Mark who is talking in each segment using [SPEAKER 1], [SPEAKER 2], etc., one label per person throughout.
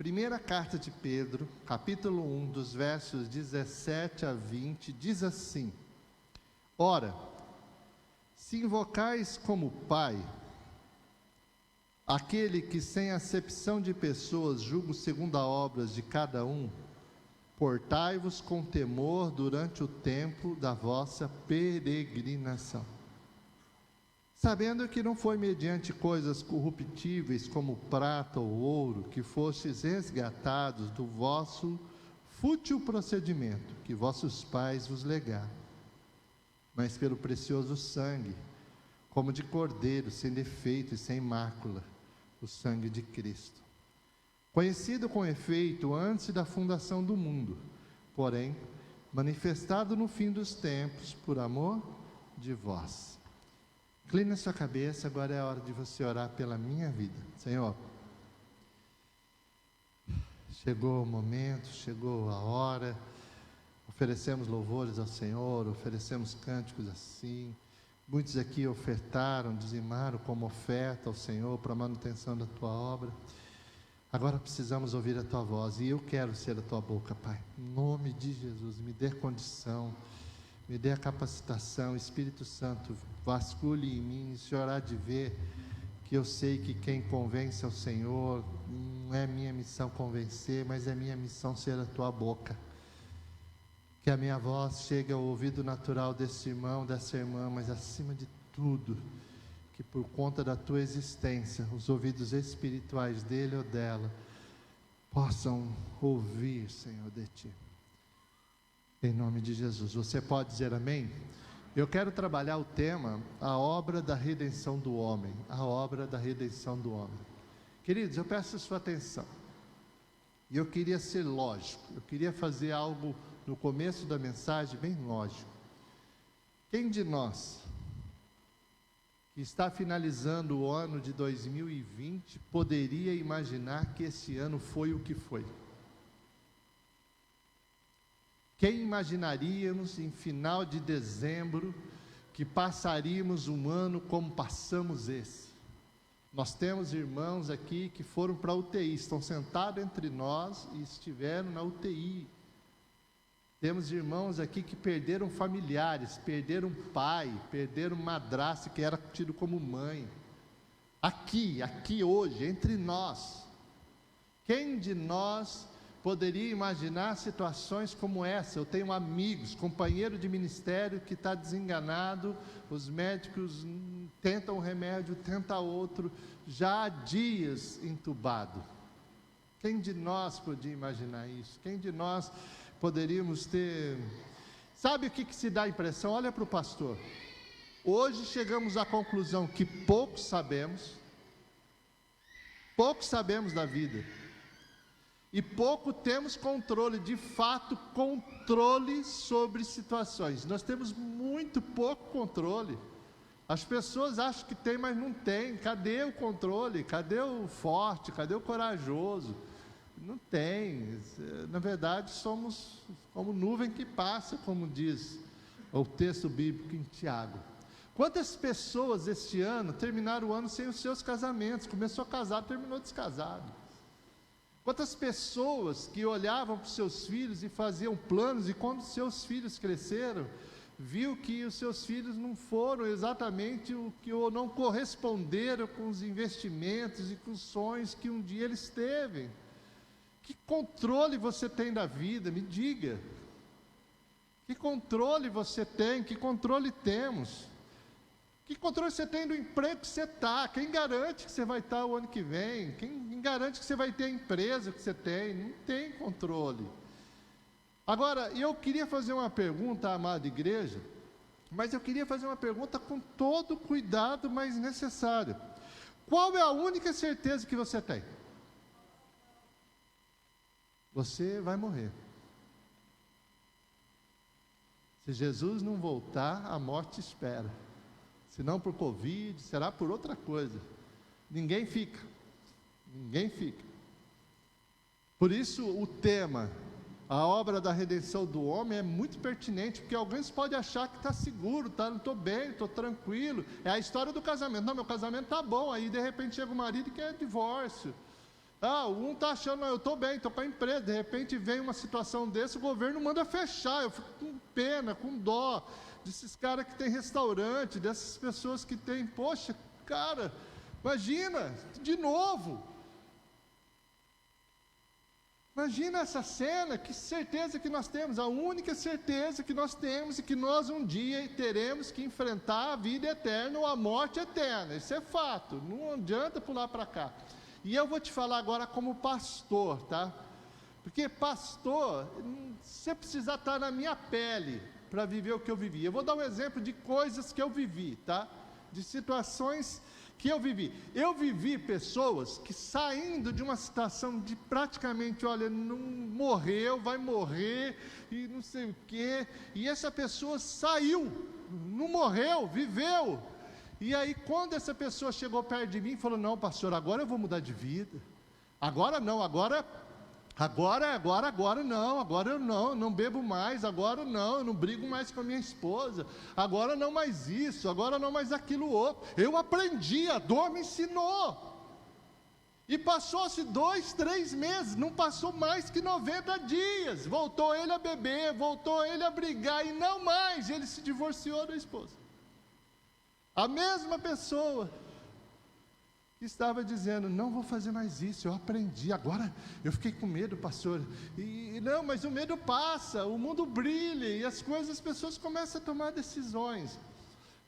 [SPEAKER 1] Primeira carta de Pedro, capítulo 1, dos versos 17 a 20, diz assim: Ora, se invocais como Pai, aquele que sem acepção de pessoas julga segundo as obras de cada um, portai-vos com temor durante o tempo da vossa peregrinação, sabendo que não foi mediante coisas corruptíveis como prata ou ouro que fostes resgatados do vosso fútil procedimento que vossos pais vos legaram, mas pelo precioso sangue, como de cordeiro, sem defeito e sem mácula, o sangue de Cristo, conhecido com efeito antes da fundação do mundo, porém manifestado no fim dos tempos por amor de vós. Incline a sua cabeça, agora é a hora de você orar pela minha vida. Senhor, chegou o momento, chegou a hora, oferecemos louvores ao Senhor, oferecemos cânticos assim. Muitos aqui ofertaram, dizimaram como oferta ao Senhor para a manutenção da Tua obra. Agora precisamos ouvir a Tua voz, e eu quero ser a Tua boca, Pai. Em nome de Jesus, me dê condição, me dê a capacitação. Espírito Santo, vasculhe em mim. O Senhor há de ver que eu sei que quem convence é o Senhor. Não é minha missão convencer, mas é minha missão ser a Tua boca. Que a minha voz chegue ao ouvido natural desse irmão, dessa irmã, mas acima de tudo, que por conta da Tua existência, os ouvidos espirituais dele ou dela possam ouvir, Senhor, de Ti. Em nome de Jesus. Você pode dizer amém? Eu quero trabalhar o tema, a obra da redenção do homem. A obra da redenção do homem. Queridos, eu peço a sua atenção. E eu queria ser lógico. Eu queria fazer algo no começo da mensagem bem lógico. Quem de nós que está finalizando o ano de 2020 poderia imaginar que esse ano foi o que foi? Quem imaginaríamos em final de dezembro que passaríamos um ano como passamos esse? Nós temos irmãos aqui que foram para a UTI, estão sentados entre nós e estiveram na UTI. Temos irmãos aqui que perderam familiares, perderam pai, perderam madrasta que era tido como mãe. Aqui hoje, entre nós. Quem de nós poderia imaginar situações como essa? Eu tenho amigos, companheiro de ministério que está desenganado, os médicos tentam um remédio, tentam outro, já há dias entubado. Quem de nós podia imaginar isso? Quem de nós poderíamos ter... Sabe o que se dá a impressão? Olha para o pastor. Hoje chegamos à conclusão que pouco sabemos da vida, e pouco temos controle, de fato, controle sobre situações. Nós temos muito pouco controle. As pessoas acham que tem, mas não tem. Cadê o controle? Cadê o forte? Cadê o corajoso? Não tem. Na verdade, somos como nuvem que passa, como diz o texto bíblico em Tiago. Quantas pessoas este ano terminaram o ano sem os seus casamentos? Começou casado, terminou descasado. Quantas pessoas que olhavam para os seus filhos e faziam planos, e quando seus filhos cresceram, viu que os seus filhos não foram exatamente o que, ou não corresponderam com os investimentos e com os sonhos que um dia eles teve. Que controle você tem da vida? Me diga. Que controle você tem? Que controle temos? Que controle você tem do emprego que você está? Quem garante que você vai estar o ano que vem? Quem garante que você vai ter a empresa que você tem? Não tem controle. Agora, eu queria fazer uma pergunta à amada igreja, mas eu queria fazer uma pergunta com todo o cuidado mais necessário. Qual é a única certeza que você tem? Você vai morrer. Se Jesus não voltar, a morte espera. Se não por Covid, será por outra coisa. Ninguém fica. Ninguém fica. Por isso o tema, a obra da redenção do homem, é muito pertinente, porque alguns podem achar que está seguro, não estou bem, estou tranquilo. É a história do casamento. Não, meu casamento está bom. Aí de repente chega o marido e quer divórcio. Um está achando, não, eu estou bem, estou com a empresa, de repente vem uma situação dessa, o governo manda fechar, eu fico com pena, com dó, desses caras que tem restaurante, dessas pessoas que têm, poxa, cara, imagina, de novo. Imagina essa cena, que certeza que nós temos, a única certeza que nós temos e que nós um dia teremos que enfrentar a vida eterna ou a morte eterna, isso é fato, não adianta pular para cá. E eu vou te falar agora como pastor, tá? Porque pastor, você precisa estar na minha pele para viver o que eu vivi. Eu vou dar um exemplo de coisas que eu vivi, tá? De situações que eu vivi. Eu vivi pessoas que saindo de uma situação de praticamente, olha, não morreu, vai morrer, e não sei o quê, e essa pessoa saiu, não morreu, viveu. E aí quando essa pessoa chegou perto de mim e falou, não pastor, agora eu vou mudar de vida, agora não, agora eu não bebo mais, agora eu não brigo mais com a minha esposa, agora não mais isso, agora não mais aquilo outro, eu aprendi, a dor me ensinou, e passou-se 2, 3 meses, não passou mais que 90 dias, voltou ele a beber, voltou ele a brigar, e não mais, ele se divorciou da esposa, a mesma pessoa, que estava dizendo, não vou fazer mais isso, eu aprendi, agora eu fiquei com medo pastor, não, mas o medo passa, o mundo brilha, e as pessoas começam a tomar decisões.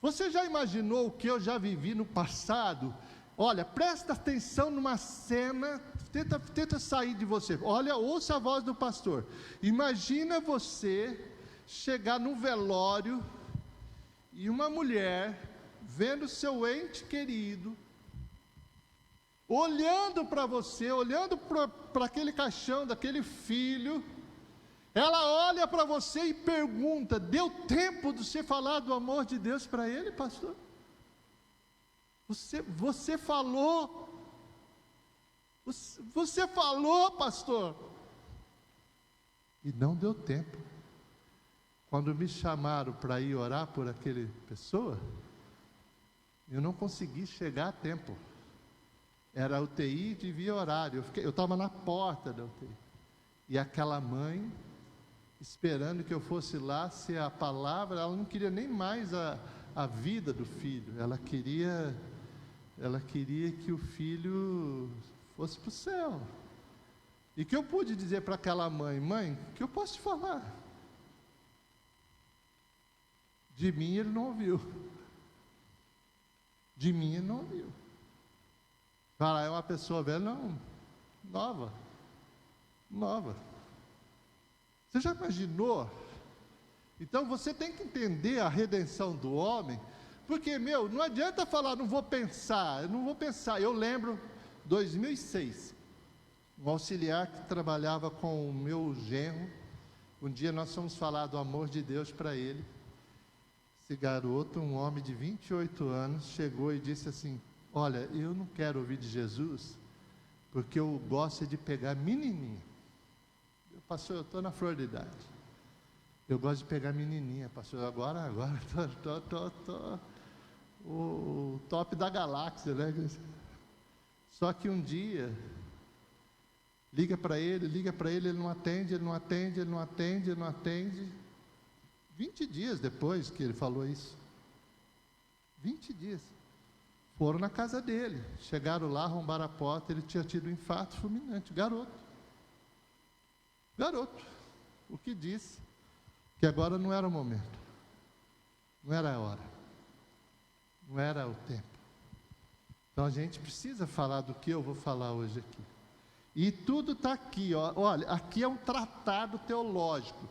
[SPEAKER 1] Você já imaginou o que eu já vivi no passado? Olha, presta atenção numa cena, tenta sair de você, olha, ouça a voz do pastor, imagina você chegar no velório, e uma mulher, vendo seu ente querido, olhando para você, olhando para aquele caixão daquele filho, ela olha para você e pergunta, deu tempo de você falar do amor de Deus para ele, pastor? Você falou, pastor, e não deu tempo. Quando me chamaram para ir orar por aquela pessoa, eu não consegui chegar a tempo. Era UTI, devia horário, eu estava na porta da UTI, e aquela mãe, esperando que eu fosse lá, se a palavra, ela não queria nem mais a vida do filho, ela queria que o filho fosse para o céu, e que eu pude dizer para aquela mãe, o que eu posso te falar? De mim ele não ouviu, Fala, é uma pessoa velha? Não, nova. Você já imaginou? Então você tem que entender a redenção do homem, porque, não adianta falar, não vou pensar. Eu lembro, 2006, um auxiliar que trabalhava com o meu genro, um dia nós fomos falar do amor de Deus para ele. Esse garoto, um homem de 28 anos, chegou e disse assim, olha, eu não quero ouvir de Jesus, porque eu gosto de pegar menininha. Pastor, eu estou na flor de idade. Eu gosto de pegar menininha, pastor. Agora estou o top da galáxia, né? Só que um dia, liga para ele, ele não atende. 20 dias depois que ele falou isso. 20 dias. Foram na casa dele, chegaram lá, arrombaram a porta, ele tinha tido um infarto fulminante, garoto, o que disse? Que agora não era o momento, não era a hora, não era o tempo. Então a gente precisa falar do que eu vou falar hoje aqui, e tudo está aqui, olha, aqui é um tratado teológico,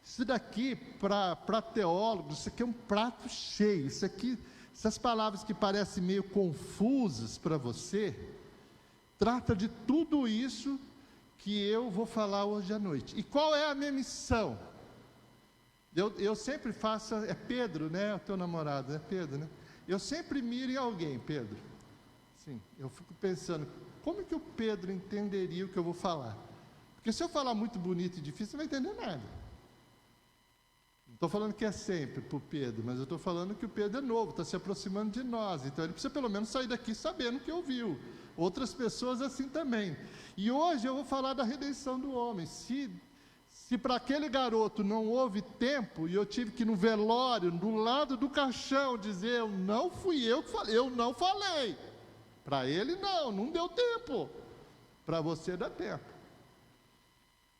[SPEAKER 1] isso daqui para teólogos, isso aqui é um prato cheio, isso aqui... Essas palavras que parecem meio confusas para você, trata de tudo isso que eu vou falar hoje à noite. E qual é a minha missão? Eu sempre faço, é Pedro, né? O teu namorado, é Pedro, né? Eu sempre miro em alguém, Pedro. Sim, eu fico pensando, como que o Pedro entenderia o que eu vou falar? Porque se eu falar muito bonito e difícil, você não vai entender nada. Não Estou falando que é sempre para o Pedro, mas eu estou falando que o Pedro é novo, está se aproximando de nós, então ele precisa pelo menos sair daqui sabendo que ouviu. Outras pessoas assim também. E hoje eu vou falar da redenção do homem. Se para aquele garoto não houve tempo, e eu tive que ir no velório, do lado do caixão, dizer, não fui eu que falei, eu não falei. Para ele não deu tempo. Para você dá tempo.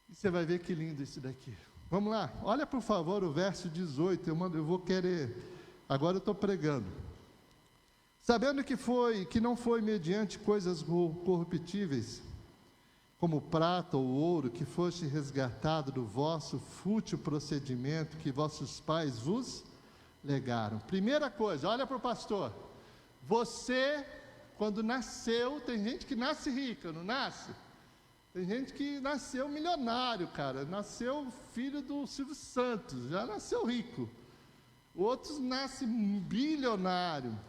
[SPEAKER 1] E você vai ver que lindo isso daqui. Vamos lá, olha por favor o verso 18, eu vou querer, agora eu estou pregando. Sabendo que não foi mediante coisas corruptíveis, como prata ou ouro, que foste resgatado do vosso fútil procedimento que vossos pais vos legaram. Primeira coisa, olha para o pastor, você, quando nasceu, tem gente que nasce rica, não nasce? Tem gente que nasceu milionário, cara, nasceu filho do Silvio Santos, já nasceu rico. Outros nascem bilionário.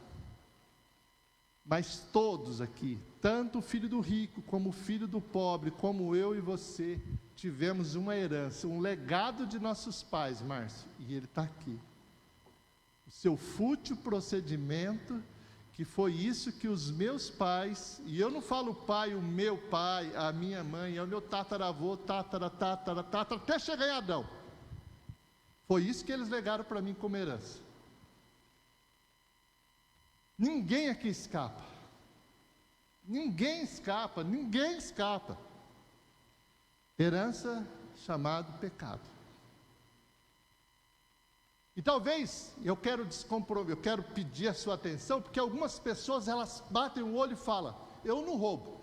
[SPEAKER 1] Mas todos aqui, tanto o filho do rico, como o filho do pobre, como eu e você, tivemos uma herança, um legado de nossos pais, Márcio, e ele está aqui. O seu fútil procedimento, que foi isso que os meus pais, e eu não falo pai, o meu pai, a minha mãe, é o meu tataravô, até chegar em Adão. Foi isso que eles legaram para mim como herança. Ninguém aqui escapa. Ninguém escapa, ninguém escapa. Herança chamado pecado. E talvez, eu quero pedir a sua atenção, porque algumas pessoas, elas batem o olho e falam, eu não roubo,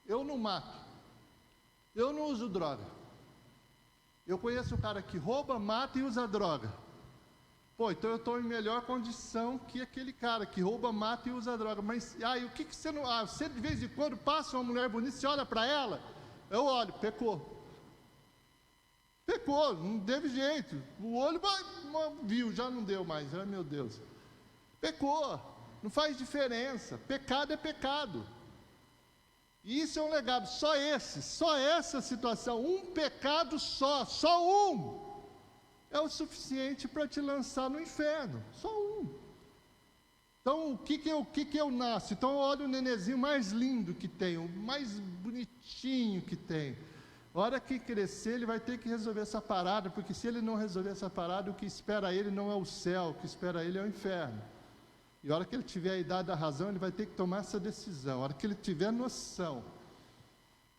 [SPEAKER 1] eu não mato, eu não uso droga. Eu conheço um cara que rouba, mata e usa droga. Pô, então eu estou em melhor condição que aquele cara que rouba, mata e usa droga. Mas, e o que você não... você de vez em quando passa uma mulher bonita, você olha para ela, eu olho, pecou. Pecou, não teve jeito. O olho viu, já não deu mais. Ai, meu Deus. Pecou, não faz diferença. Pecado é pecado. E isso é um legado, só essa situação, um pecado só um, é o suficiente para te lançar no inferno, só um. Então, o que eu nasço? Então, eu olho o nenenzinho mais lindo que tem, o mais bonitinho que tem. A hora que crescer, ele vai ter que resolver essa parada, porque se ele não resolver essa parada, o que espera ele não é o céu, o que espera ele é o inferno. E a hora que ele tiver a idade da razão, ele vai ter que tomar essa decisão. A hora que ele tiver noção,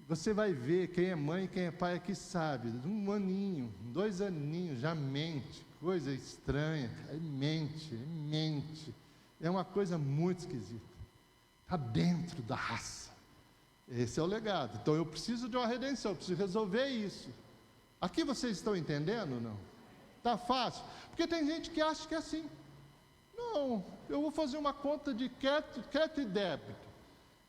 [SPEAKER 1] você vai ver, quem é mãe, quem é pai aqui sabe, 1 aninho, 2 aninhos, já mente, coisa estranha, mente. É uma coisa muito esquisita. Está dentro da raça. Esse é o legado. Então eu preciso de uma redenção, eu preciso resolver isso. Aqui vocês estão entendendo ou não? Está fácil? Porque tem gente que acha que é assim. Não, eu vou fazer uma conta de crédito e débito.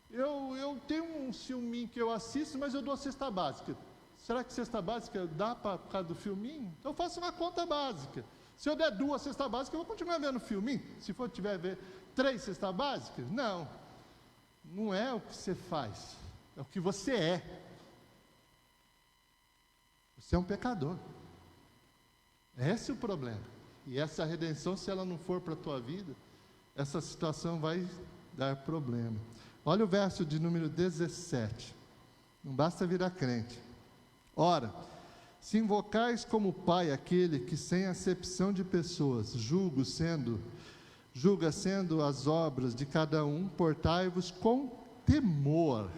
[SPEAKER 1] Eu tenho um filminho que eu assisto, mas eu dou a cesta básica. Será que cesta básica dá por causa do filminho? Então eu faço uma conta básica. Se eu der 2 cestas básicas, eu vou continuar vendo o filminho. Se for tiver ver 3 cestas básicas, não é o que você faz. É o que você é. Você é um pecador. Esse é o problema. E essa redenção, se ela não for para a tua vida, essa situação vai dar problema. Olha o verso de número 17. Não basta virar crente. Ora, se invocais como Pai aquele que sem acepção de pessoas julga sendo as obras de cada um, portai-vos com temor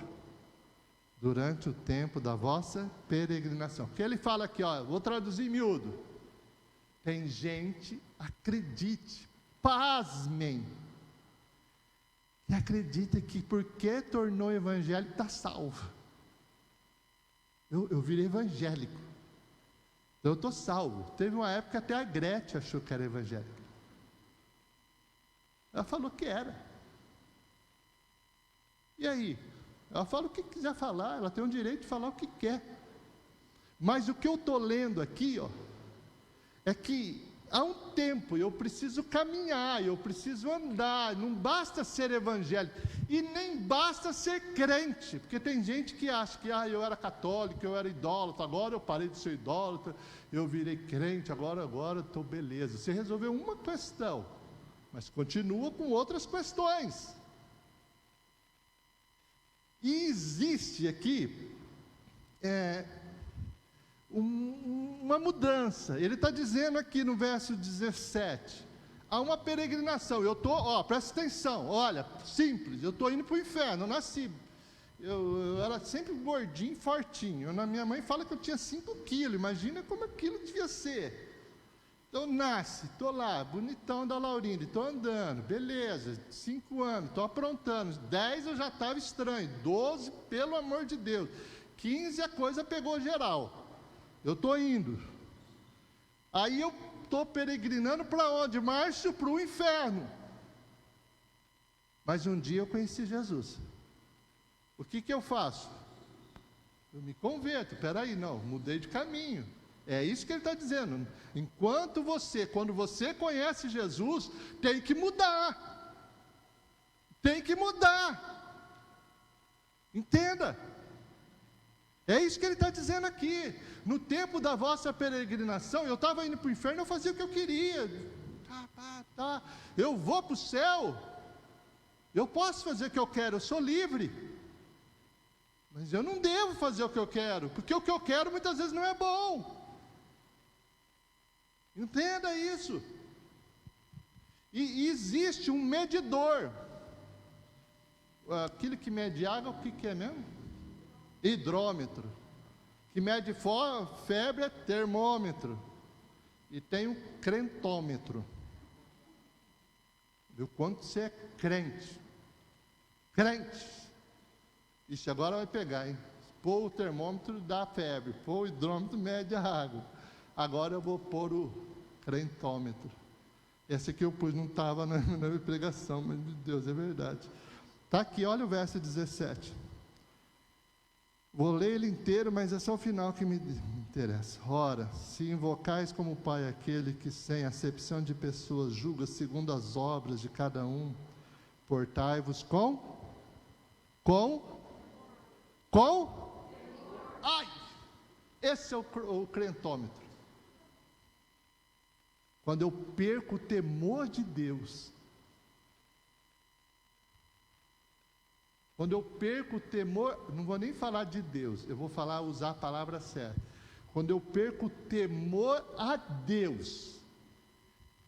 [SPEAKER 1] durante o tempo da vossa peregrinação. Que ele fala aqui, vou traduzir em miúdo. Tem gente, acredite, pasmem, que acredita que porque tornou evangélico está salvo. Eu virei evangélico, então eu estou salvo. Teve uma época que até a Gretchen achou que era evangélica. Ela falou que era. E aí? Ela fala o que quiser falar, ela tem o direito de falar o que quer. Mas o que eu estou lendo aqui, é que há um tempo, eu preciso caminhar, eu preciso andar, não basta ser evangélico, e nem basta ser crente, porque tem gente que acha que eu era católico, eu era idólatra, agora eu parei de ser idólatra, eu virei crente, agora estou beleza. Você resolveu uma questão, mas continua com outras questões. E existe aqui uma mudança. Ele está dizendo aqui no verso 17, há uma peregrinação. Eu estou, presta atenção, olha, simples, eu estou indo para o inferno. Eu nasci, eu era sempre gordinho, fortinho. Minha mãe fala que eu tinha 5 quilos, imagina como aquilo devia ser. Então nasce, estou lá, bonitão da Laurindo, estou andando, beleza, 5 anos, estou aprontando, 10 eu já estava estranho, 12, pelo amor de Deus, 15 a coisa pegou geral. Eu estou indo. Aí eu estou peregrinando para onde? Márcio, para o inferno. Mas um dia eu conheci Jesus. O que eu faço? Eu me converto. Peraí, não, mudei de caminho. É isso que ele está dizendo. Quando você conhece Jesus, tem que mudar. Tem que mudar. Entenda. É isso que ele está dizendo aqui. No tempo da vossa peregrinação, eu estava indo para o inferno, eu fazia o que eu queria. Eu vou para o céu. Eu posso fazer o que eu quero, eu sou livre. Mas eu não devo fazer o que eu quero, porque o que eu quero muitas vezes não é bom. Entenda isso. E existe um medidor. Aquilo que mede água, o que é mesmo? Hidrômetro. Que mede febre é termômetro. E tem um crentômetro. Viu quanto você é crente? Crente. Ixi, agora vai pegar, hein? Pôr o termômetro dá febre, pôr o hidrômetro mede a água. Agora eu vou pôr o crentômetro. Esse aqui eu pus, não estava na minha pregação, mas meu Deus, é verdade. Está aqui, olha o verso 17. Vou ler ele inteiro, mas é só o final que me interessa. Ora, se invocais como Pai aquele que sem acepção de pessoas julga segundo as obras de cada um, portai-vos com? Ai! Esse é o crentômetro. Quando eu perco o temor de Deus, quando eu perco o temor, não vou nem falar de Deus, eu vou usar a palavra certa. Quando eu perco o temor a Deus,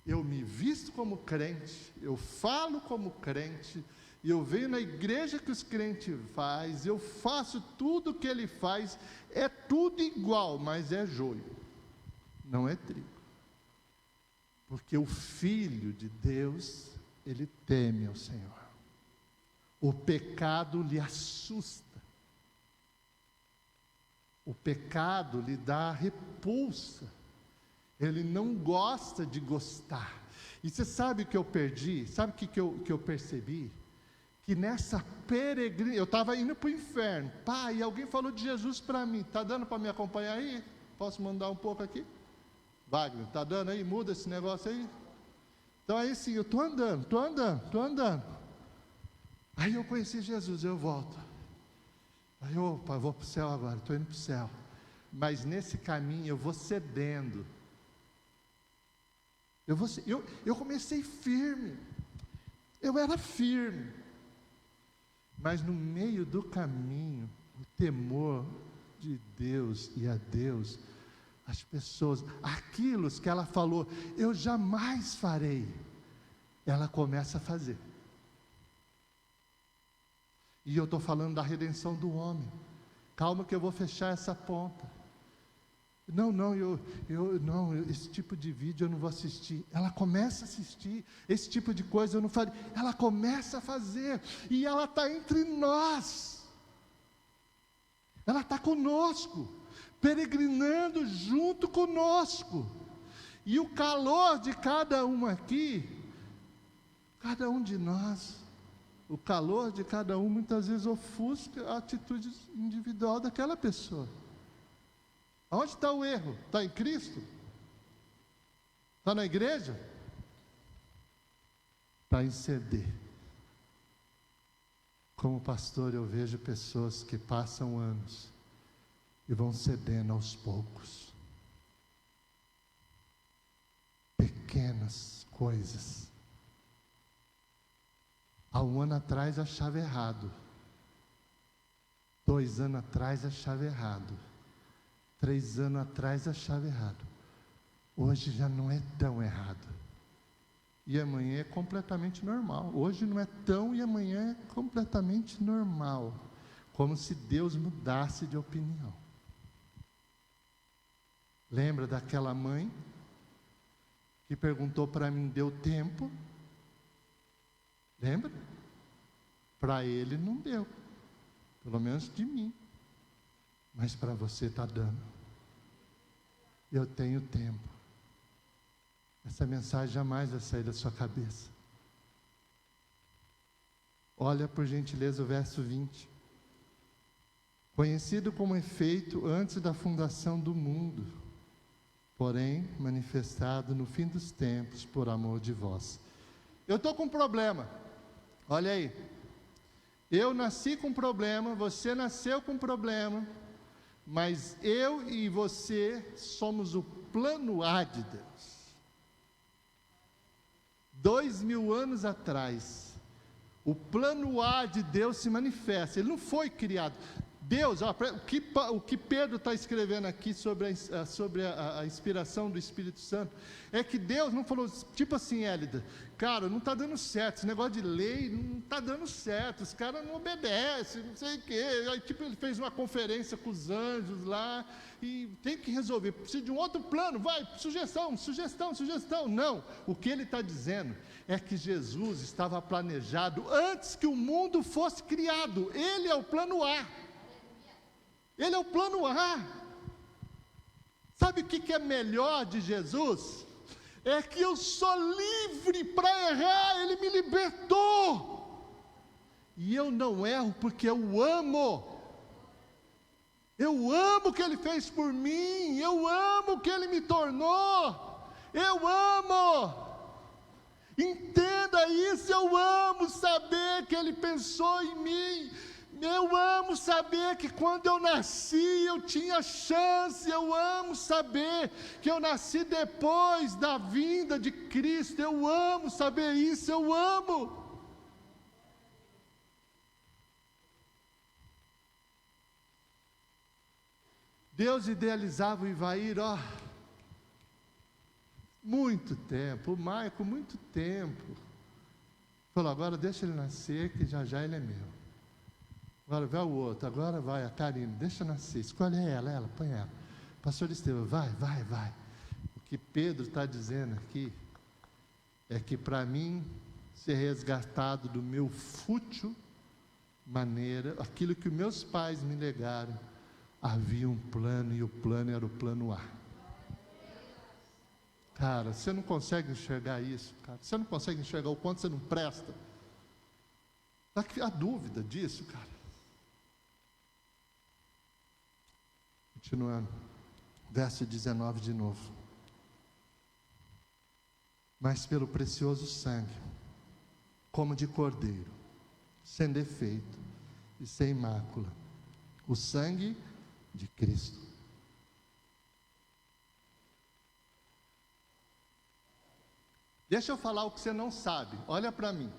[SPEAKER 1] eu me visto como crente, eu falo como crente, eu venho na igreja que os crentes fazem, eu faço tudo o que ele faz, é tudo igual, mas é joio, não é trigo. Porque o Filho de Deus, ele teme ao Senhor. O pecado lhe assusta. O pecado lhe dá repulsa. Ele não gosta de gostar. E você sabe o que eu perdi? Sabe o que eu percebi? Que nessa peregrinação, eu estava indo para o inferno. Pai, alguém falou de Jesus para mim. Está dando para me acompanhar aí? Posso mandar um pouco aqui? Wagner, está dando aí? Muda esse negócio aí? Então aí sim, eu estou andando. Aí eu conheci Jesus, eu volto. Aí, opa, eu vou para o céu agora, estou indo para o céu. Mas nesse caminho eu vou cedendo. Eu comecei firme. Eu era firme. Mas no meio do caminho, o temor de Deus e a Deus, as pessoas, aquilo que ela falou, eu jamais farei, ela começa a fazer. E eu estou falando da redenção do homem. Calma que eu vou fechar essa ponta. Não, esse tipo de vídeo eu não vou assistir. Ela começa a assistir, esse tipo de coisa eu não farei. Ela começa a fazer, e ela está entre nós. Ela está conosco, peregrinando junto conosco. E o calor de cada um aqui, cada um de nós, o calor de cada um muitas vezes ofusca a atitude individual daquela pessoa. Onde está o erro? Está em Cristo? Está na igreja? Para interceder. Como pastor, eu vejo pessoas que passam anos e vão cedendo aos poucos. Pequenas coisas. Há um ano atrás achava errado. 2 anos atrás achava errado. 3 anos atrás achava errado. Hoje já não é tão errado. E amanhã é completamente normal. Hoje não é tão e amanhã é completamente normal. Como se Deus mudasse de opinião. Lembra daquela mãe que perguntou para mim, deu tempo? Lembra? Para ele não deu. Pelo menos de mim. Mas para você está dando. Eu tenho tempo. Essa mensagem jamais vai sair da sua cabeça. Olha por gentileza o verso 20. Conhecido como efeito antes da fundação do mundo, porém manifestado no fim dos tempos por amor de vós. Eu estou com um problema. Olha aí. Eu nasci com problema, você nasceu com problema, mas eu e você somos o plano A de Deus. 2000 anos atrás, o plano A de Deus se manifesta. Ele não foi criado. Deus, ó, o que Pedro está escrevendo aqui sobre a inspiração do Espírito Santo, é que Deus não falou, tipo assim, Hélida, cara, não está dando certo, esse negócio de lei não está dando certo, os caras não obedecem, não sei o quê. Aí, tipo, ele fez uma conferência com os anjos lá, e tem que resolver, precisa de um outro plano, vai, sugestão. Não, o que ele está dizendo é que Jesus estava planejado antes que o mundo fosse criado. Ele é o plano A. Ele é o plano A. Sabe o que é melhor de Jesus? É que eu sou livre para errar, Ele me libertou. E eu não erro porque eu amo. Eu amo o que Ele fez por mim, eu amo o que Ele me tornou, eu amo. Entenda isso, eu amo saber que Ele pensou em mim. Eu amo saber que quando eu nasci eu tinha chance, eu amo saber que eu nasci depois da vinda de Cristo, eu amo saber isso, eu amo. Deus idealizava o Ivair, muito tempo, o Maico, muito tempo. Falou, agora deixa ele nascer, que já já ele é meu. Agora vai o outro, agora vai a Karine, deixa nascer, escolhe ela, põe ela. Pastor Estevão, vai. O que Pedro está dizendo aqui, é que para mim, ser resgatado do meu fútil maneira, aquilo que meus pais me legaram, havia um plano, e o plano era o plano A. Cara, você não consegue enxergar isso, cara. Você não consegue enxergar o quanto você não presta. Está a dúvida disso, cara. Continuando, verso 19 de novo. Mas pelo precioso sangue, como de cordeiro, sem defeito e sem mácula, o sangue de Cristo. Deixa eu falar o que você não sabe, olha para mim.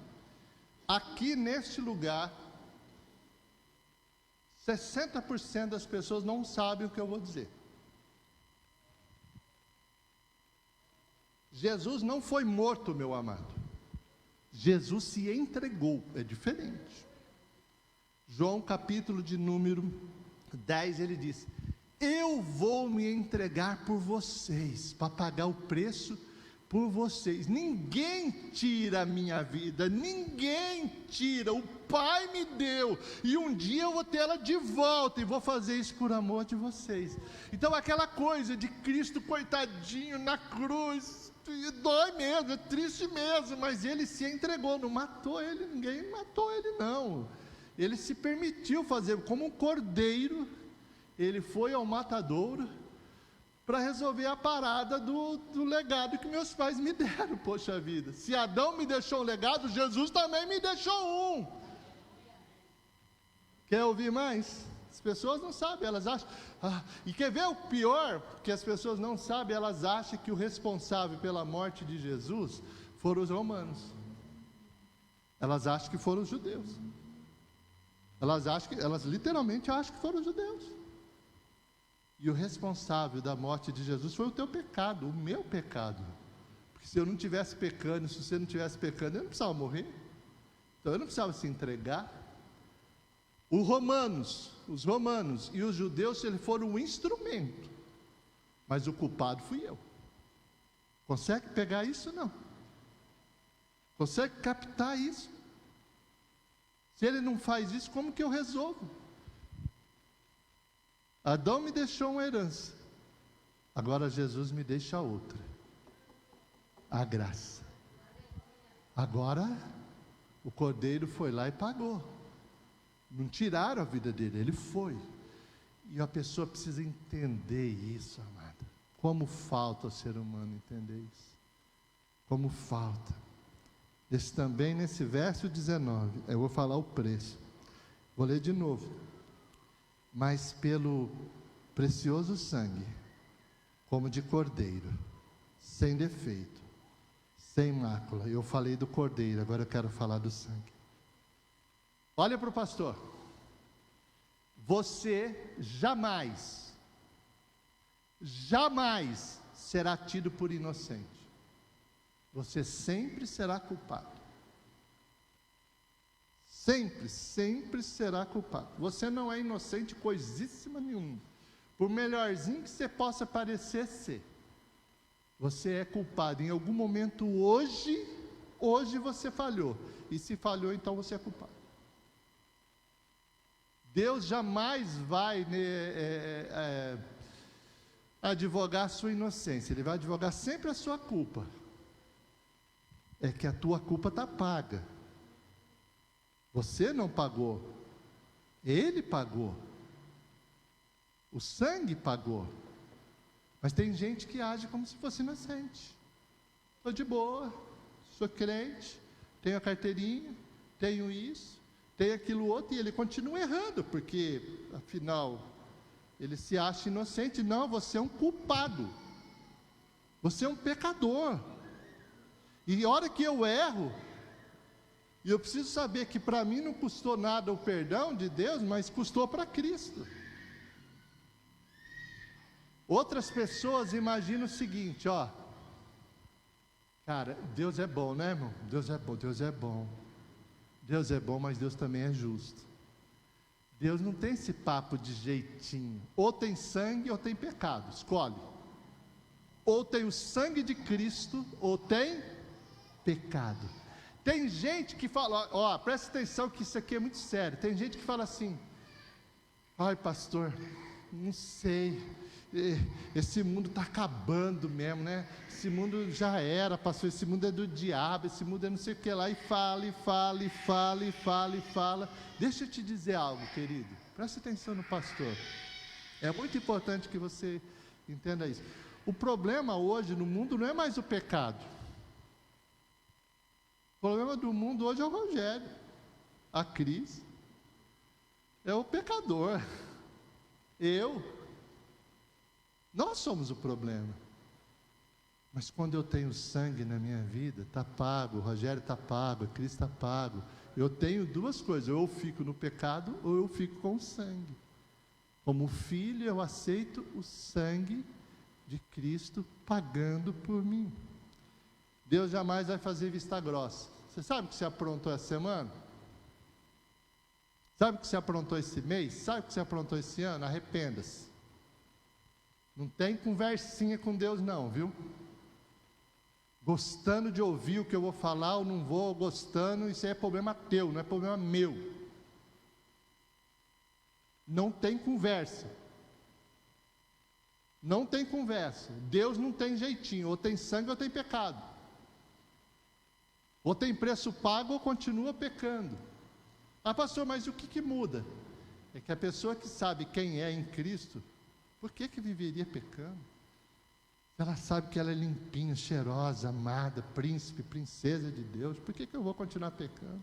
[SPEAKER 1] Aqui neste lugar, 60% das pessoas não sabem o que eu vou dizer. Jesus não foi morto, meu amado. Jesus se entregou, é diferente. João capítulo de número 10, ele diz: eu vou me entregar por vocês, para pagar o preço por vocês. Ninguém tira a minha vida, ninguém tira, o Pai me deu, e um dia eu vou ter ela de volta, e vou fazer isso por amor de vocês. Então aquela coisa de Cristo coitadinho na cruz, dói mesmo, é triste mesmo, mas Ele se entregou, não matou Ele, ninguém matou Ele não, Ele se permitiu fazer, como um cordeiro, Ele foi ao matadouro, para resolver a parada do legado que meus pais me deram. Poxa vida, se Adão me deixou um legado, Jesus também me deixou um. Quer ouvir mais? As pessoas não sabem, elas acham... e quer ver o pior? Que as pessoas não sabem, elas acham que o responsável pela morte de Jesus foram os romanos. Elas acham que foram os judeus. Elas literalmente acham que foram os judeus. E o responsável da morte de Jesus foi o teu pecado, o meu pecado. Porque se eu não estivesse pecando, se você não estivesse pecando, eu não precisava morrer. Então eu não precisava se entregar. Os romanos e os judeus, eles foram um instrumento. Mas o culpado fui eu. Consegue pegar isso? Não. Consegue captar isso? Se ele não faz isso, como que eu resolvo? Adão me deixou uma herança, agora Jesus me deixa outra, a graça. Agora o cordeiro foi lá e pagou, não tiraram a vida dele, ele foi. E a pessoa precisa entender isso, amada. Como falta ao ser humano entender isso, como falta. Também nesse verso 19, eu vou falar o preço, vou ler de novo. Mas pelo precioso sangue, como de cordeiro, sem defeito, sem mácula. Eu falei do cordeiro, agora eu quero falar do sangue. Olha para o pastor. Você jamais será tido por inocente. Você sempre será culpado. Sempre será culpado. Você não é inocente coisíssima nenhuma. Por melhorzinho que você possa parecer ser, você é culpado. Em algum momento hoje você falhou. E se falhou, então você é culpado. Deus jamais vai advogar a sua inocência. Ele vai advogar sempre a sua culpa. É que a tua culpa está paga. Você não pagou, Ele pagou, o sangue pagou. Mas tem gente que age como se fosse inocente. Estou de boa, sou crente, tenho a carteirinha, tenho isso, tenho aquilo outro, e ele continua errando, porque afinal ele se acha inocente. Não, você é um culpado, você é um pecador. E a hora que eu erro, e eu preciso saber que para mim não custou nada o perdão de Deus, mas custou para Cristo. Outras pessoas imaginam o seguinte, cara, Deus é bom, né, irmão? Deus é bom, Deus é bom. Deus é bom, mas Deus também é justo. Deus não tem esse papo de jeitinho. Ou tem sangue ou tem pecado, escolhe. Ou tem o sangue de Cristo, ou tem pecado. Tem gente que fala, presta atenção que isso aqui é muito sério. Tem gente que fala assim, ai pastor, não sei, esse mundo está acabando mesmo, né? Esse mundo já era, pastor, esse mundo é do diabo, esse mundo é não sei o que lá, e fala. Deixa eu te dizer algo, querido, presta atenção no pastor. É muito importante que você entenda isso. O problema hoje no mundo não é mais o pecado. O problema do mundo hoje é o Rogério, a Cris, é o pecador, nós somos o problema. Mas quando eu tenho sangue na minha vida, está pago, o Rogério está pago, a Cris está pago. Eu tenho duas coisas, ou eu fico no pecado, ou eu fico com o sangue. Como filho, eu aceito o sangue de Cristo pagando por mim. Deus jamais vai fazer vista grossa. Você sabe o que você aprontou essa semana? Sabe o que você aprontou esse mês? Sabe o que você aprontou esse ano? Arrependa-se. Não tem conversinha com Deus não, viu? Gostando de ouvir o que eu vou falar ou não vou gostando, isso aí é problema teu, não é problema meu. Não tem conversa. Não tem conversa. Deus não tem jeitinho, ou tem sangue ou tem pecado. Ou tem preço pago ou continua pecando. Pastor, mas o que muda? É que a pessoa que sabe quem é em Cristo, por que viveria pecando? Ela sabe que ela é limpinha, cheirosa, amada, príncipe, princesa de Deus. Por que eu vou continuar pecando?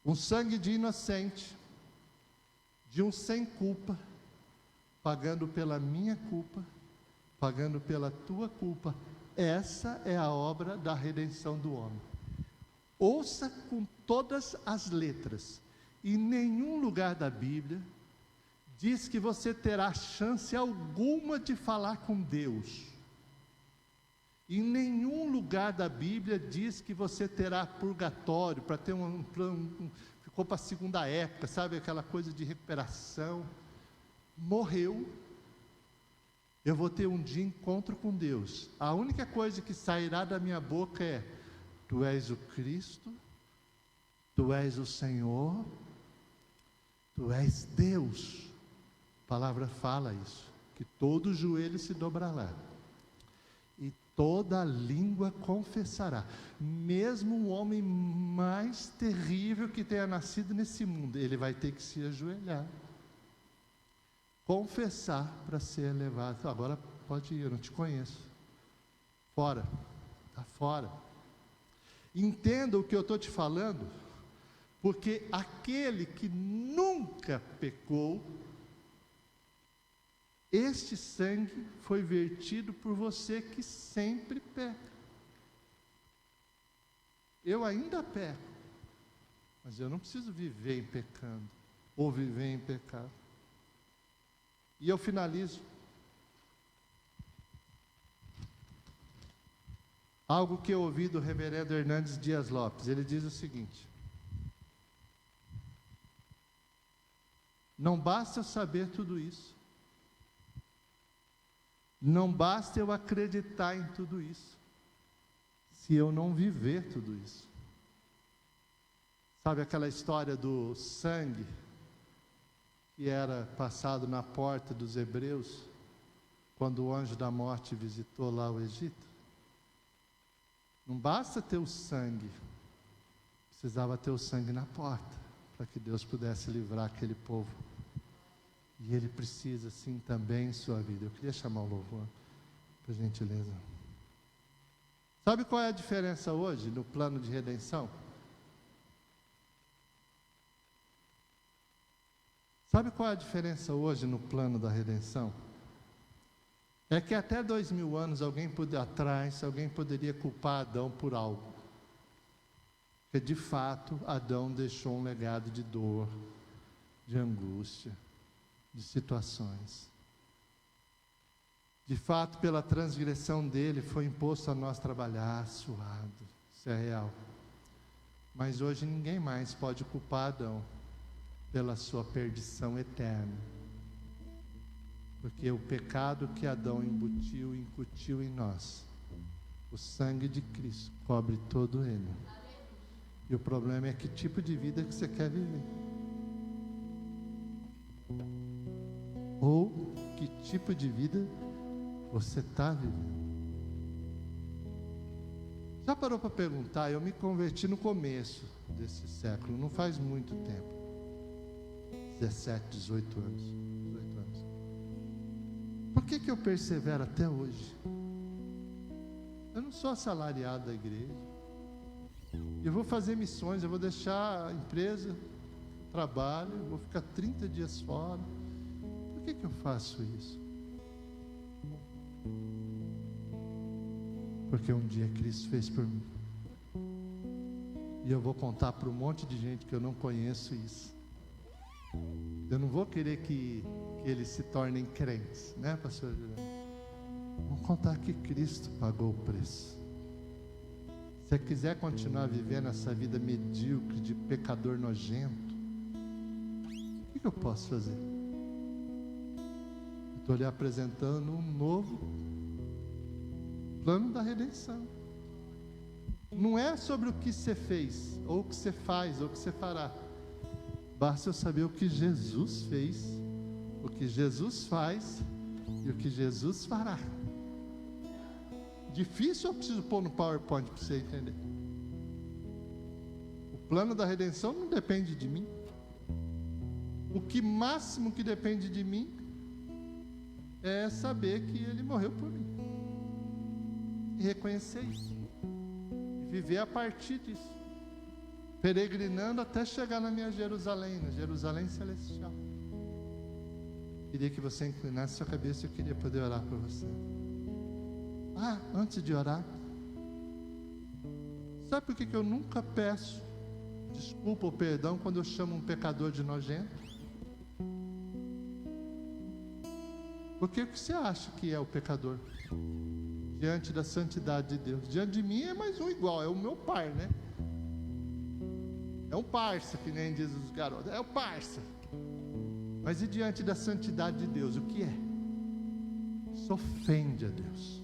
[SPEAKER 1] Um sangue de inocente, de um sem culpa, pagando pela minha culpa, pagando pela tua culpa. Essa é a obra da redenção do homem. Ouça com todas as letras. Em nenhum lugar da Bíblia diz que você terá chance alguma de falar com Deus. Em nenhum lugar da Bíblia diz que você terá purgatório, para ter ficou para a segunda época, sabe, aquela coisa de recuperação. Morreu, eu vou ter um dia encontro com Deus. A única coisa que sairá da minha boca é: Tu és o Cristo, Tu és o Senhor, Tu és Deus. A palavra fala isso, que todo joelho se dobrará e toda língua confessará. Mesmo o homem mais terrível que tenha nascido nesse mundo, ele vai ter que se ajoelhar, confessar para ser elevado. Agora pode ir, eu não te conheço. Fora, está fora. Entenda o que eu estou te falando, porque aquele que nunca pecou, este sangue foi vertido por você que sempre peca. Eu ainda peco, mas eu não preciso viver em pecando, ou viver em pecado. E eu finalizo. Algo que eu ouvi do reverendo Hernandes Dias Lopes. Ele diz o seguinte: não basta eu saber tudo isso, não basta eu acreditar em tudo isso, se eu não viver tudo isso. Sabe aquela história do sangue que era passado na porta dos hebreus, quando o anjo da morte visitou lá o Egito? Não basta ter o sangue, precisava ter o sangue na porta, para que Deus pudesse livrar aquele povo. E Ele precisa assim também em sua vida. Eu queria chamar o louvor, por gentileza. Sabe qual é a diferença hoje no plano de redenção? Sabe qual é a diferença hoje no plano da redenção? É que até 2000 anos alguém poderia culpar Adão por algo. Porque de fato Adão deixou um legado de dor, de angústia, de situações. De fato, pela transgressão dele foi imposto a nós trabalhar suado. Isso é real. Mas hoje ninguém mais pode culpar Adão pela sua perdição eterna. Porque o pecado que Adão incutiu em nós, o sangue de Cristo cobre todo ele. E o problema é que tipo de vida que você quer viver. Ou que tipo de vida você está vivendo. Já parou para perguntar? Eu me converti no começo desse século, não faz muito tempo. 17, 18 anos. Por que eu persevero até hoje? Eu não sou assalariado da igreja. Eu vou fazer missões, eu vou deixar a empresa, o trabalho, eu vou ficar 30 dias fora. Por que eu faço isso? Porque um dia Cristo fez por mim. E eu vou contar para um monte de gente que eu não conheço isso. Eu não vou querer que eles se tornem crentes, né, pastor Juliano? Vamos contar que Cristo pagou o preço. Se você quiser continuar vivendo essa vida medíocre de pecador nojento, o que eu posso fazer? Estou lhe apresentando um novo plano da redenção. Não é sobre o que você fez, ou o que você faz, ou o que você fará. Basta eu saber o que Jesus fez, o que Jesus faz e o que Jesus fará. Difícil, eu preciso pôr no PowerPoint para você entender. O plano da redenção não depende de mim. O que máximo que depende de mim é saber que Ele morreu por mim. E reconhecer isso. E viver a partir disso. Peregrinando até chegar na minha Jerusalém, na Jerusalém Celestial. Queria que você inclinasse sua cabeça, eu queria poder orar por você. Antes de orar, sabe por que eu nunca peço desculpa ou perdão quando eu chamo um pecador de nojento? Porque o que você acha que é o pecador? Diante da santidade de Deus. Diante de mim é mais um igual, é o meu par, né? É um parça, que nem diz os garotos, é o parça. Mas e diante da santidade de Deus, o que é? Isso ofende a Deus.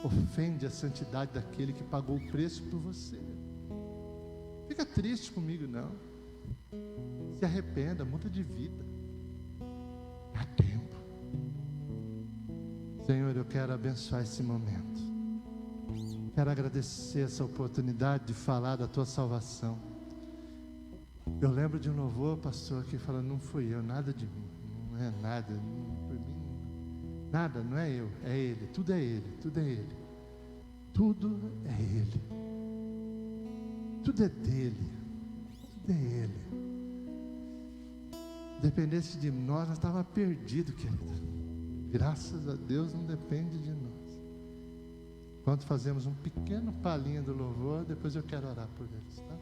[SPEAKER 1] Ofende a santidade daquele que pagou o preço por você. Fica triste comigo, não. Se arrependa, muda de vida. Há tempo. Senhor, eu quero abençoar esse momento. Quero agradecer essa oportunidade de falar da tua salvação. Eu lembro de um louvor, pastor, que fala: não fui eu, nada de mim, não é nada, por mim, nada, não é eu, é Ele, tudo é Ele, tudo é Ele, tudo é Ele, tudo é dele, tudo é Ele. Dependesse de nós estava perdido, querido. Graças a Deus não depende de nós. Enquanto fazemos um pequeno palhinho do louvor, depois eu quero orar por eles, tá?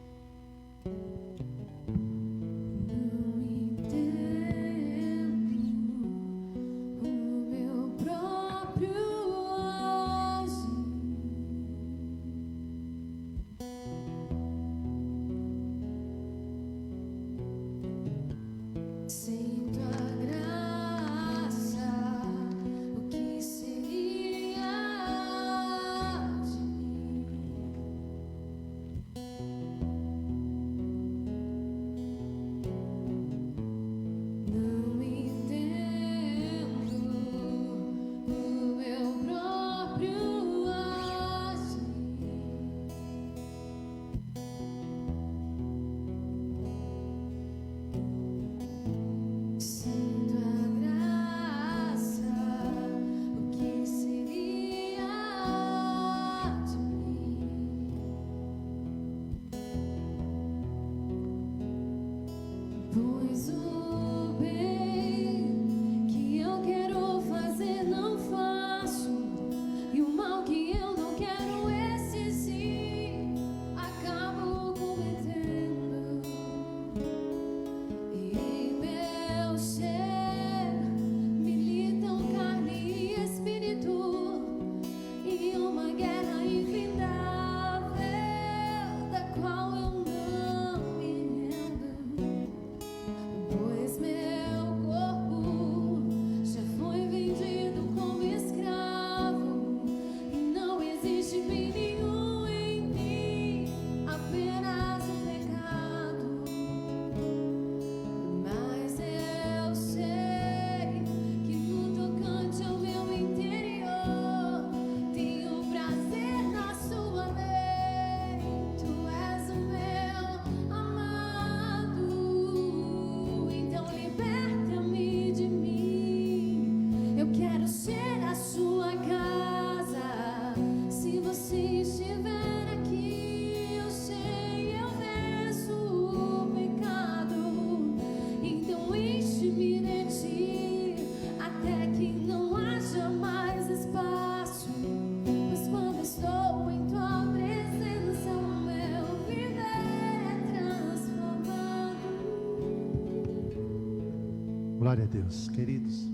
[SPEAKER 1] Glória a Deus, queridos.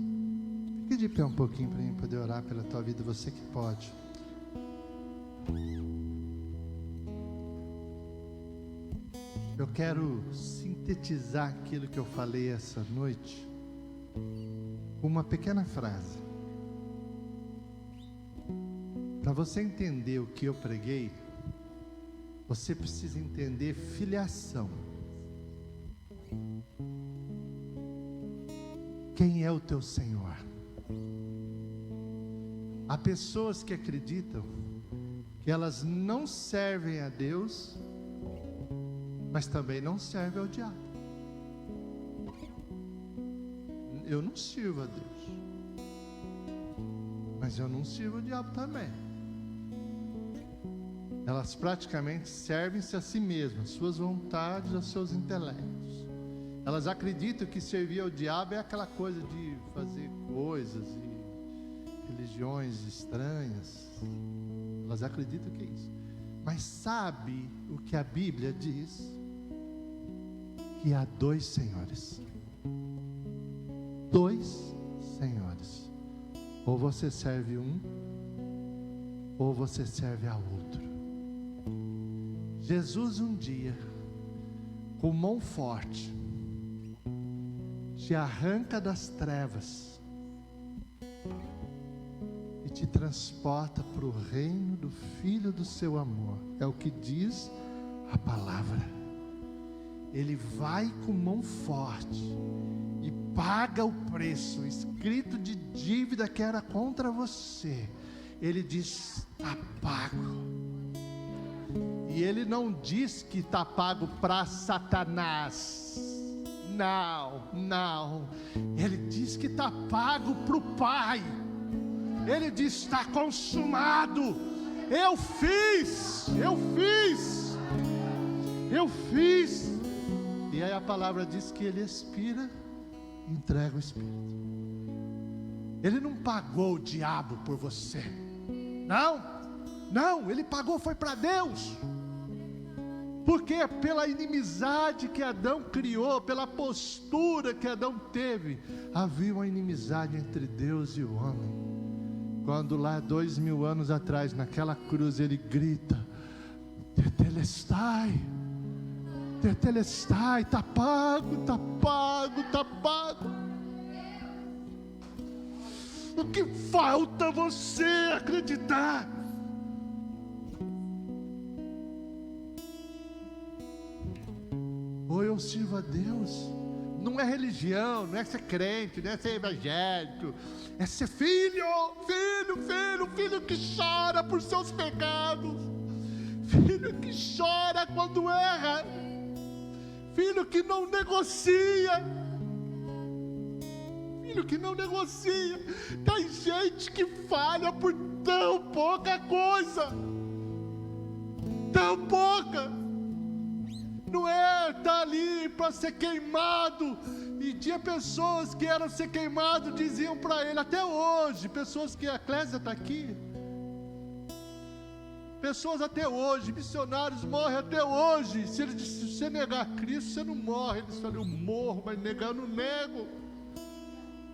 [SPEAKER 1] Fique de pé um pouquinho para mim poder orar pela tua vida, você que pode. Eu quero sintetizar aquilo que eu falei essa noite com uma pequena frase. Para você entender o que eu preguei, você precisa entender filiação. Quem é o teu Senhor? Há pessoas que acreditam que elas não servem a Deus, mas também não servem ao diabo. eu não sirvo a Deus, mas eu não sirvo o diabo também. Elas praticamente servem-se a si mesmas, suas vontades, aos seus intelectos. Elas acreditam que servir ao diabo é aquela coisa de fazer coisas e religiões estranhas. Elas acreditam que é isso. Mas sabe o que a Bíblia diz? Que há dois senhores. Dois senhores. Ou você serve um, ou você serve a outro. Jesus um dia, com mão forte, te arranca das trevas e te transporta para o reino do Filho do seu amor. É o que diz a palavra. Ele vai com mão forte e paga o preço escrito de dívida que era contra você. Ele diz: está pago. E ele não diz que está pago para Satanás. Não. Ele diz que está pago para o Pai. Ele diz: está consumado. Eu fiz. E aí a palavra diz que ele expira, entrega o Espírito. Ele não pagou o diabo por você. Não, ele pagou foi para Deus. Porque pela inimizade que Adão criou, pela postura que Adão teve, havia uma inimizade entre Deus e o homem. Quando lá 2000 anos atrás, naquela cruz, ele grita: Tetelestai, está pago. O que falta você acreditar? Ou eu sirvo a Deus. Não é religião, não é ser crente, não é ser evangélico, é ser filho que chora por seus pecados, filho que chora quando erra, filho que não negocia. Tem gente que falha por tão pouca coisa, tão pouca. Não é estar ali para ser queimado. E tinha pessoas que eram ser queimados, diziam para ele, até hoje, pessoas que a Eclésia está aqui, pessoas até hoje, missionários morrem até hoje. Se você negar Cristo, você não morre. Eles falam: eu morro, mas negar eu não nego.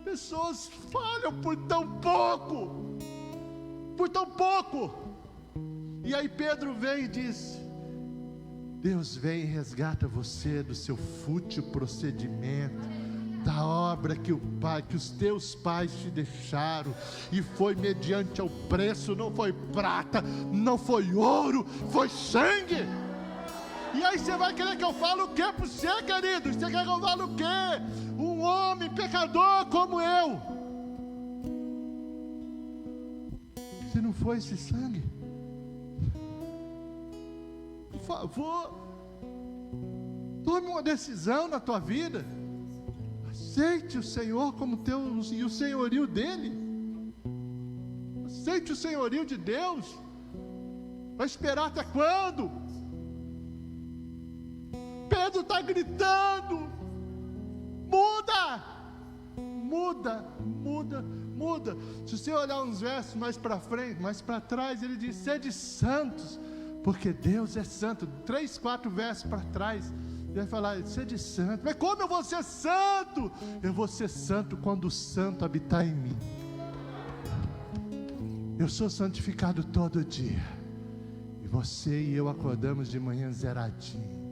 [SPEAKER 1] Pessoas falham por tão pouco. E aí Pedro vem e diz: Deus vem e resgata você do seu fútil procedimento, da obra que os teus pais te deixaram, e foi mediante ao preço, não foi prata, não foi ouro, foi sangue. E aí você vai querer que eu fale o que para você, querido? Você quer que eu fale o quê? Um homem pecador como eu. Se não foi esse sangue, por favor, tome uma decisão na tua vida. Aceite o Senhor como teu e o senhorio dele. Aceite o senhorio de Deus. Vai esperar até quando? Pedro está gritando: muda. Se você olhar uns versos mais para frente, mais para trás, ele diz: sede santos, porque Deus é santo. 3, 4 versos para trás, ele vai falar: sede santo. Mas como eu vou ser santo? Eu vou ser santo quando o santo habitar em mim. Eu sou santificado todo dia, e você e eu acordamos de manhã zeradinho.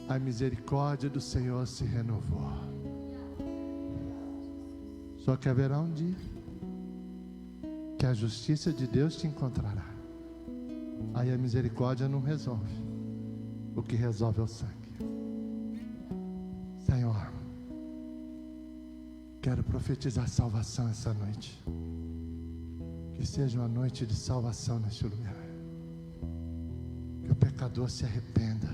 [SPEAKER 1] A misericórdia do Senhor se renovou. Só que haverá um dia que a justiça de Deus te encontrará. Aí a misericórdia não resolve. O que resolve é o sangue. Senhor, quero profetizar salvação essa noite. Que seja uma noite de salvação neste lugar. Que o pecador se arrependa.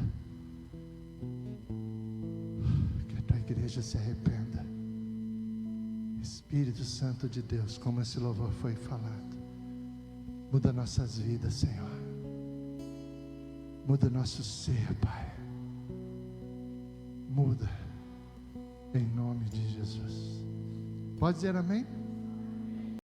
[SPEAKER 1] Que a tua igreja se arrependa. Espírito Santo de Deus, como esse louvor foi falado, muda nossas vidas, Senhor. Muda nosso ser, Pai. Muda, em nome de Jesus. Pode dizer amém?